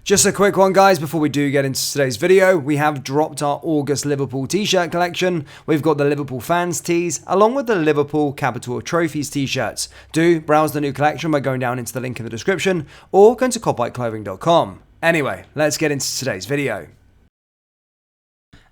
Just a quick one, guys, before we do get into today's video. We have dropped our August Liverpool t-shirt collection. We've got the Liverpool fans tees, along with the Liverpool Capital Trophies t-shirts. Do browse the new collection by going down into the link in the description, or going to copbikeclothing.com. Anyway, let's get into today's video.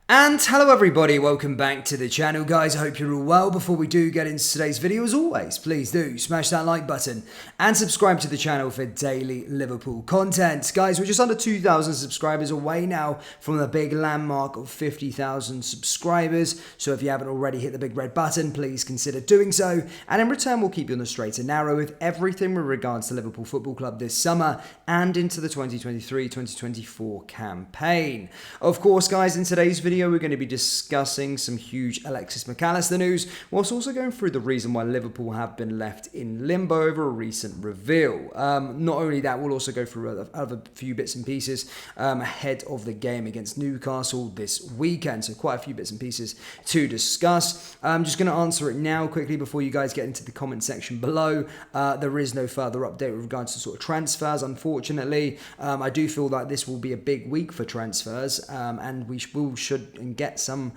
And hello everybody, welcome back to the channel, guys. I hope you're all well. Before we do get into today's video, as always, please do smash that like button and subscribe to the channel for daily Liverpool content. Guys, we're just under 2,000 subscribers away now from the big landmark of 50,000 subscribers. So if you haven't already hit the big red button, please consider doing so. And in return, we'll keep you on the straight and narrow with everything with regards to Liverpool Football Club this summer and into the 2023-2024 campaign. Of course, guys, in today's video, we're going to be discussing some huge Alexis Allister news, whilst also going through the reason why Liverpool have been left in limbo over a recent reveal. Not only that, we'll also go through other few bits and pieces ahead of the game against Newcastle this weekend. So quite a few bits and pieces to discuss. I'm just going to answer it now quickly before you guys get into the comment section below. There is no further update with regards to sort of transfers, unfortunately. I do feel that this will be a big week for transfers, and we should and get some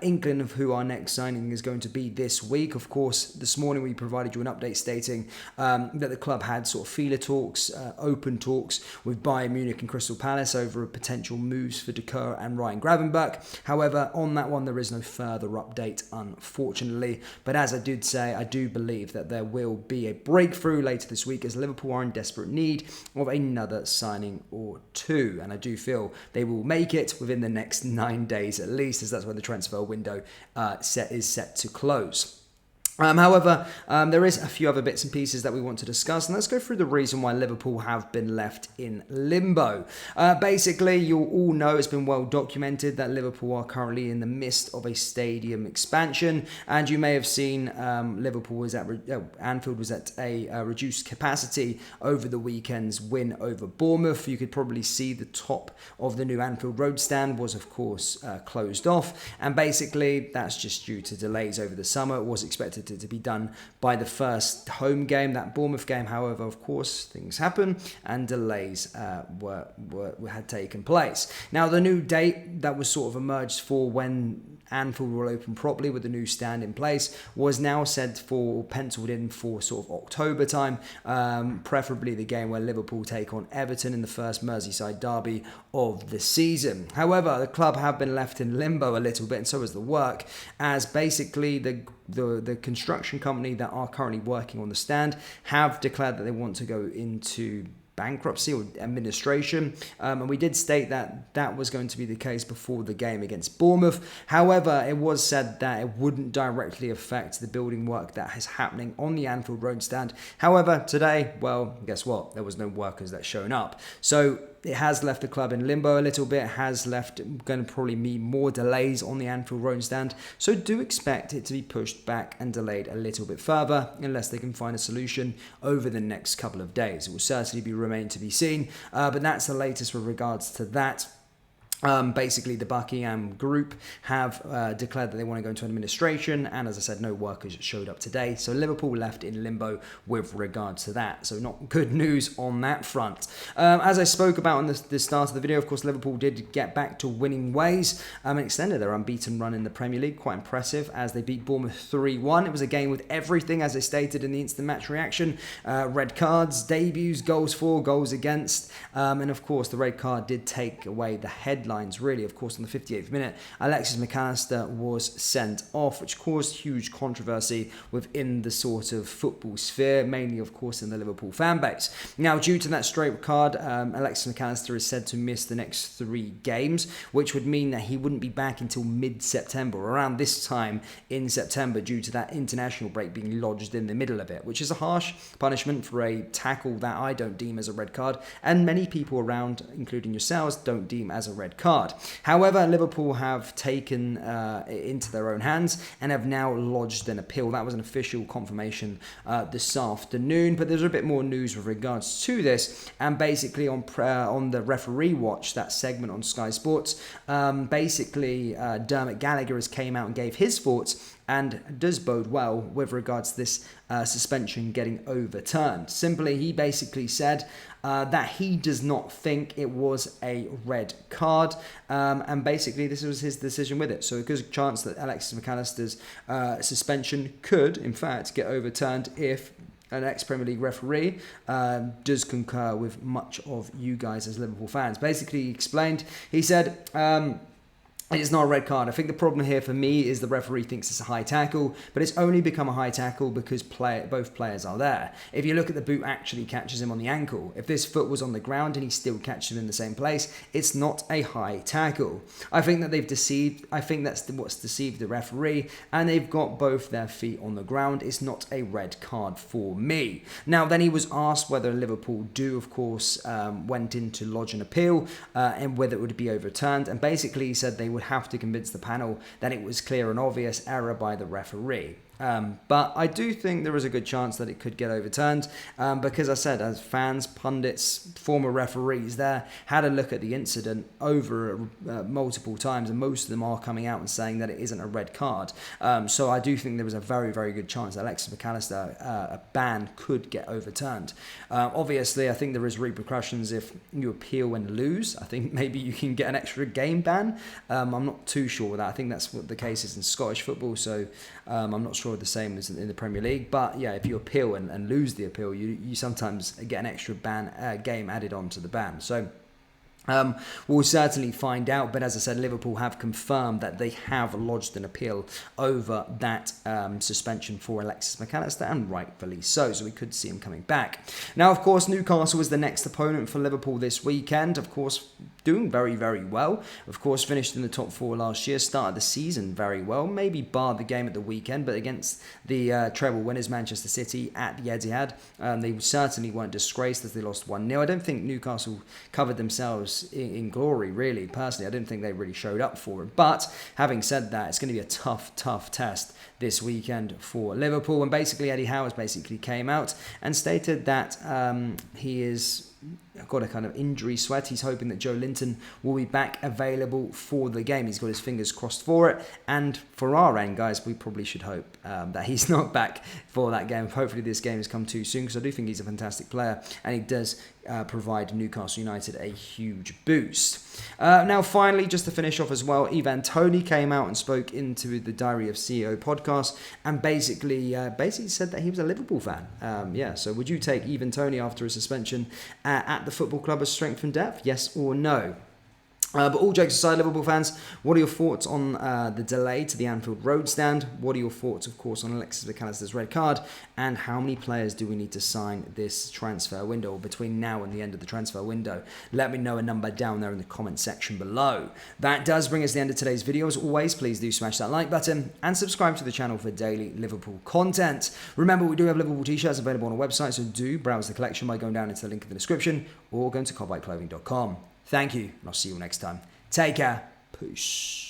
inkling of who our next signing is going to be this week. Of course, this morning we provided you an update stating that the club had sort of feeler talks, open talks with Bayern Munich and Crystal Palace over potential moves for De Keur and Ryan Gravenberch. However, on that one, there is no further update, unfortunately. But as I did say, I do believe that there will be a breakthrough later this week, as Liverpool are in desperate need of another signing or two. And I do feel they will make it within the next 9 days at least, as that's when the transfer window is set to close. However, there is a few other bits and pieces that we want to discuss, and let's go through the reason why Liverpool have been left in limbo. Basically, you'll all know, it's been well documented that Liverpool are currently in the midst of a stadium expansion, and you may have seen Anfield was at a reduced capacity over the weekend's win over Bournemouth. You could probably see the top of the new Anfield Road stand was, of course, closed off, and basically that's just due to delays over the summer. It was expected to be done by the first home game, that Bournemouth game. However, of course, things happen and delays had taken place. Now, the new date that was sort of emerged for when Anfield will open properly with the new stand in place was now penciled in for sort of October time, preferably the game where Liverpool take on Everton in the first Merseyside derby of the season. However, the club have been left in limbo a little bit, and so has the work, as basically the construction company that are currently working on the stand have declared that they want to go into bankruptcy or administration, and we did state that that was going to be the case before the game against Bournemouth. However, it was said that it wouldn't directly affect the building work that is happening on the Anfield Road stand. However, today, well, guess what? There was no workers that shown up. So it has left the club in limbo a little bit, has left going to probably mean more delays on the Anfield Road stand. So do expect it to be pushed back and delayed a little bit further, unless they can find a solution over the next couple of days. It will certainly remain to be seen, but that's the latest with regards to that. Basically, the Buckingham Group have declared that they want to go into administration, and as I said, no workers showed up today. So Liverpool left in limbo with regards to that. So not good news on that front. As I spoke about in the start of the video, of course, Liverpool did get back to winning ways and extended their unbeaten run in the Premier League. Quite impressive, as they beat Bournemouth 3-1. It was a game with everything, as I stated in the instant match reaction. Red cards, debuts, goals for, goals against, and of course, the red card did take away the headline. Really, of course, on the 58th minute, Alexis Allister was sent off, which caused huge controversy within the sort of football sphere, mainly, of course, in the Liverpool fan base. Now, due to that straight card, Alexis Allister is said to miss the next 3 games, which would mean that he wouldn't be back until mid-September, around this time in September, due to that international break being lodged in the middle of it, which is a harsh punishment for a tackle that I don't deem as a red card, and many people around, including yourselves, don't deem as a red card. However, Liverpool have taken it into their own hands and have now lodged an appeal. That was an official confirmation this afternoon, but there's a bit more news with regards to this. And basically on the referee watch, that segment on Sky Sports, basically Dermot Gallagher has came out and gave his thoughts and does bode well with regards to this suspension getting overturned. Simply, he basically said that he does not think it was a red card, and basically this was his decision with it. So a good chance that Alexis McAllister's suspension could, in fact, get overturned if an ex-Premier League referee does concur with much of you guys as Liverpool fans. Basically, he explained, he said, it's not a red card. I think the problem here for me is the referee thinks it's a high tackle, but it's only become a high tackle because both players are there. If you look at the boot actually catches him on the ankle. If this foot was on the ground and he still catches him in the same place, it's not a high tackle. I think that they've deceived. I think that's what's deceived the referee, and they've got both their feet on the ground. It's not a red card for me. Now, then he was asked whether Liverpool of course, went in to lodge an appeal and whether it would be overturned, and basically he said they would have to convince the panel that it was clear and obvious error by the referee. But I do think there is a good chance that it could get overturned because I said, as fans, pundits, former referees there had a look at the incident over multiple times, and most of them are coming out and saying that it isn't a red card. So I do think there was a very, very good chance that Alexis McAllister, a ban could get overturned. Obviously, I think there is repercussions if you appeal and lose. I think maybe you can get an extra game ban. I'm not too sure with that. I think that's what the case is in Scottish football, so I'm not sure the same as in the Premier League, but yeah, if you appeal and lose the appeal, you sometimes get an extra game added on to the ban. So we'll certainly find out, but as I said, Liverpool have confirmed that they have lodged an appeal over that suspension for Alexis McAllister, and rightfully so we could see him coming back. Now, of course, Newcastle is the next opponent for Liverpool this weekend. Of course, doing very, very well. Of course, finished in the top 4 last year, started the season very well, maybe barred the game at the weekend, but against the treble winners, Manchester City, at the Etihad, they certainly weren't disgraced as they lost 1-0. I don't think Newcastle covered themselves in glory, really. Personally, I didn't think they really showed up for it. But having said that, it's going to be a tough test this weekend for Liverpool. And basically, Eddie Howe basically came out and stated that he is got a kind of injury sweat. He's hoping that Joe Linton will be back available for the game. He's got his fingers crossed for it. And for our end, guys, we probably should hope that he's not back for that game. Hopefully this game has come too soon, because I do think he's a fantastic player and he does provide Newcastle United a huge boost. Now, finally, just to finish off as well, Ivan Toney came out and spoke into the Diary of CEO podcast and basically said that he was a Liverpool fan. So would you take Ivan Toney after a suspension at the football club as strength and depth? Yes or no? But all jokes aside, Liverpool fans, what are your thoughts on the delay to the Anfield Road stand? What are your thoughts, of course, on Alexis McAllister's red card? And how many players do we need to sign this transfer window, or between now and the end of the transfer window? Let me know a number down there in the comment section below. That does bring us to the end of today's video. As always, please do smash that like button and subscribe to the channel for daily Liverpool content. Remember, we do have Liverpool t-shirts available on our website, so do browse the collection by going down into the link in the description or going to cobbiteclothing.com. Thank you, and I'll see you all next time. Take care. Peace.